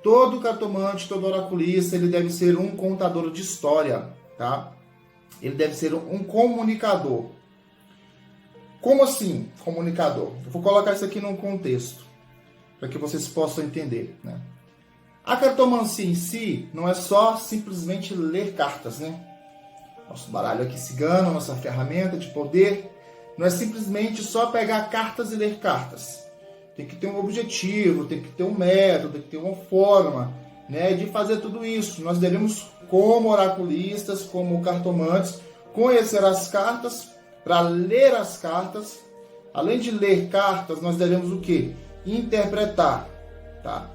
Todo cartomante, todo oraculista, ele deve ser um contador de história, tá? Ele deve ser um comunicador. Como assim, comunicador? Eu vou colocar isso aqui num contexto, para que vocês possam entender, né? A cartomancia em si não é só simplesmente ler cartas, né? Nosso baralho aqui cigano, nossa ferramenta de poder, não é simplesmente só pegar cartas e ler cartas. Tem que ter um objetivo, tem que ter um método, tem que ter uma forma, né, de fazer tudo isso. Nós devemos, como oraculistas, como cartomantes, conhecer as cartas, para ler as cartas. Além de ler cartas, nós devemos o quê? Interpretar, tá?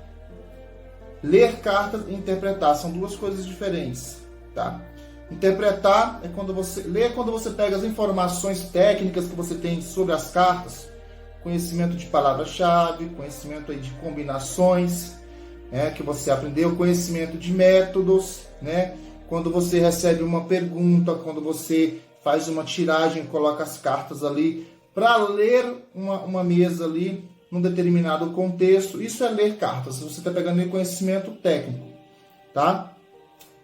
Ler cartas e interpretar são duas coisas diferentes, tá? Interpretar é quando você lê, quando você pega as informações técnicas que você tem sobre as cartas, conhecimento de palavra-chave, conhecimento aí de combinações, né, que você aprendeu, conhecimento de métodos, né? Quando você recebe uma pergunta, quando você faz uma tiragem, coloca as cartas ali para ler uma mesa ali num determinado contexto. Isso é ler cartas. Você está pegando aí conhecimento técnico, tá?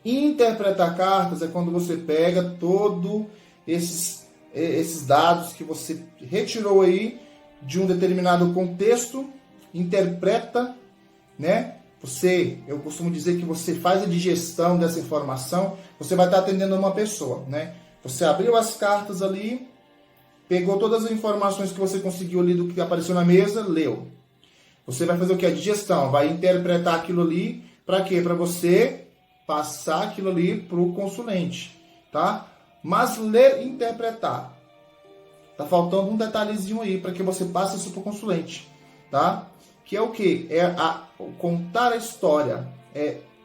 Interpretar cartas é quando você pega todos esses dados que você retirou aí de um determinado contexto, interpreta, né? Eu costumo dizer que você faz a digestão dessa informação. Você vai estar atendendo uma pessoa, né? Você abriu as cartas ali, pegou todas as informações que você conseguiu ali do que apareceu na mesa, leu. Você vai fazer o que? A digestão, vai interpretar aquilo ali, para quê? Para você passar aquilo ali para o consulente, tá? Mas ler e interpretar. Tá faltando um detalhezinho aí para que você passe isso para o consulente, tá? Que é o quê? Contar a história,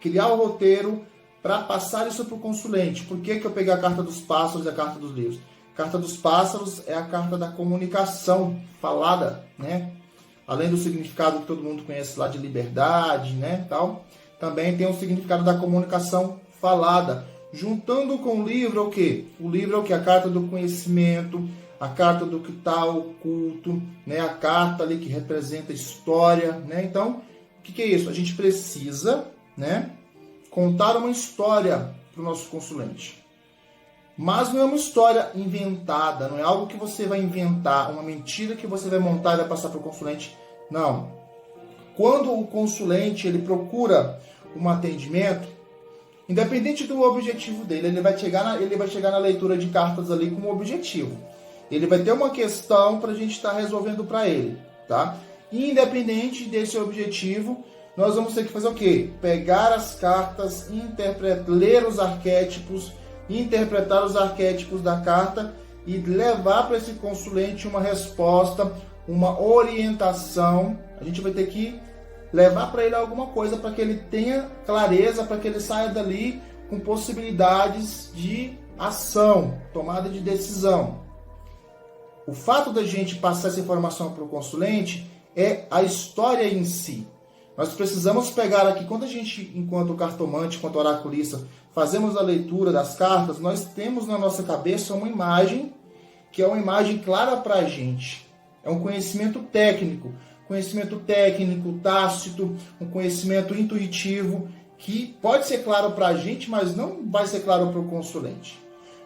criar o roteiro para passar isso para o consulente. Por que eu peguei a carta dos pássaros e a carta dos livros? A carta dos pássaros é a carta da comunicação falada, né? Além do significado que todo mundo conhece lá de liberdade, né, tal, também tem o significado da comunicação falada. Juntando com o livro é o quê? O livro é o quê? A carta do conhecimento, a carta do que está oculto, né? A carta ali que representa a história, né? Então, o que é isso? A gente precisa, né, contar uma história para o nosso consulente. Mas não é uma história inventada, não é algo que você vai inventar, uma mentira que você vai montar e vai passar para o consulente. Não. Quando o consulente ele procura um atendimento, independente do objetivo dele, ele vai chegar na leitura de cartas ali com um objetivo. Ele vai ter uma questão para a gente estar resolvendo para ele, tá? Independente desse objetivo, nós vamos ter que fazer o quê? Pegar as cartas, ler os arquétipos, interpretar os arquétipos da carta e levar para esse consulente uma resposta, uma orientação. A gente vai ter que levar para ele alguma coisa para que ele tenha clareza, para que ele saia dali com possibilidades de ação, tomada de decisão. O fato da gente passar essa informação para o consulente é a história em si. Nós precisamos pegar aqui, quando a gente, enquanto cartomante, enquanto oraculista, fazemos a leitura das cartas, nós temos na nossa cabeça uma imagem, que é uma imagem clara para a gente. É um conhecimento técnico, tácito, um conhecimento intuitivo, que pode ser claro para a gente, mas não vai ser claro para o consulente.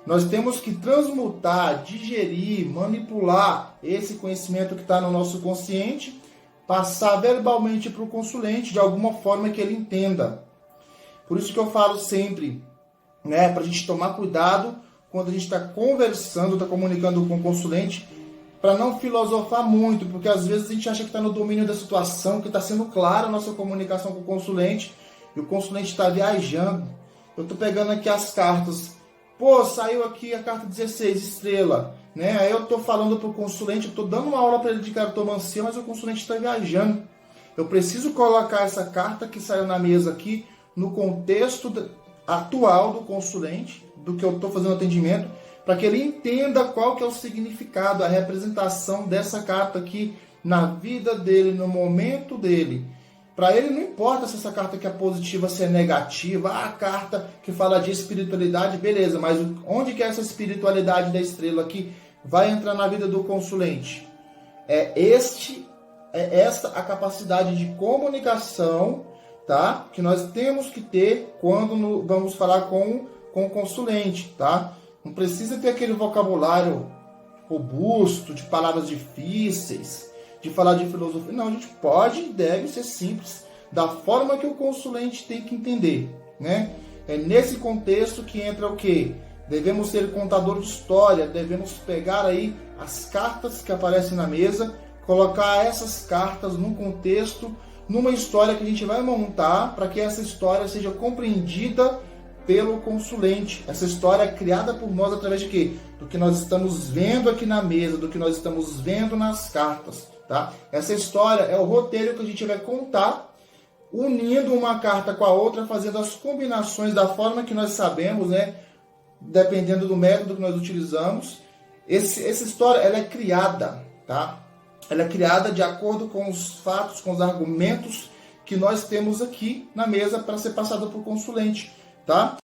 Nós temos que transmutar, digerir, manipular esse conhecimento que está no nosso consciente, passar verbalmente para o consulente de alguma forma que ele entenda. Por isso que eu falo sempre, né, para a gente tomar cuidado quando a gente está conversando, está comunicando com o consulente, para não filosofar muito, porque às vezes a gente acha que está no domínio da situação, que está sendo clara a nossa comunicação com o consulente, e o consulente está viajando. Eu estou pegando aqui as cartas. Pô, saiu aqui a carta 16, estrela. Né? Aí eu estou falando para o consulente, eu estou dando uma aula para ele de cartomancia, mas o consulente está viajando. Eu preciso colocar essa carta que saiu na mesa aqui no contexto atual do consulente, do que eu estou fazendo atendimento, para que ele entenda qual que é o significado, a representação dessa carta aqui na vida dele, no momento dele. Para ele não importa se essa carta aqui é positiva, se é negativa, a carta que fala de espiritualidade, beleza, mas onde que é essa espiritualidade da estrela aqui vai entrar na vida do consulente? É esta a capacidade de comunicação, tá? Que nós temos que ter quando vamos falar com o consulente, tá? Não precisa ter aquele vocabulário robusto, de palavras difíceis, de falar de filosofia. Não, a gente pode e deve ser simples, da forma que o consulente tem que entender, né? É nesse contexto que entra o quê? Devemos ser contador de história, devemos pegar aí as cartas que aparecem na mesa, colocar essas cartas num contexto, numa história que a gente vai montar para que essa história seja compreendida pelo consulente. Essa história é criada por nós através de quê? Do que nós estamos vendo aqui na mesa, do que nós estamos vendo nas cartas, tá? Essa história é o roteiro que a gente vai contar, unindo uma carta com a outra, fazendo as combinações da forma que nós sabemos, né? Dependendo do método que nós utilizamos. Essa história, ela é criada, tá? Ela é criada de acordo com os fatos, com os argumentos que nós temos aqui na mesa para ser passado para o consulente, tá?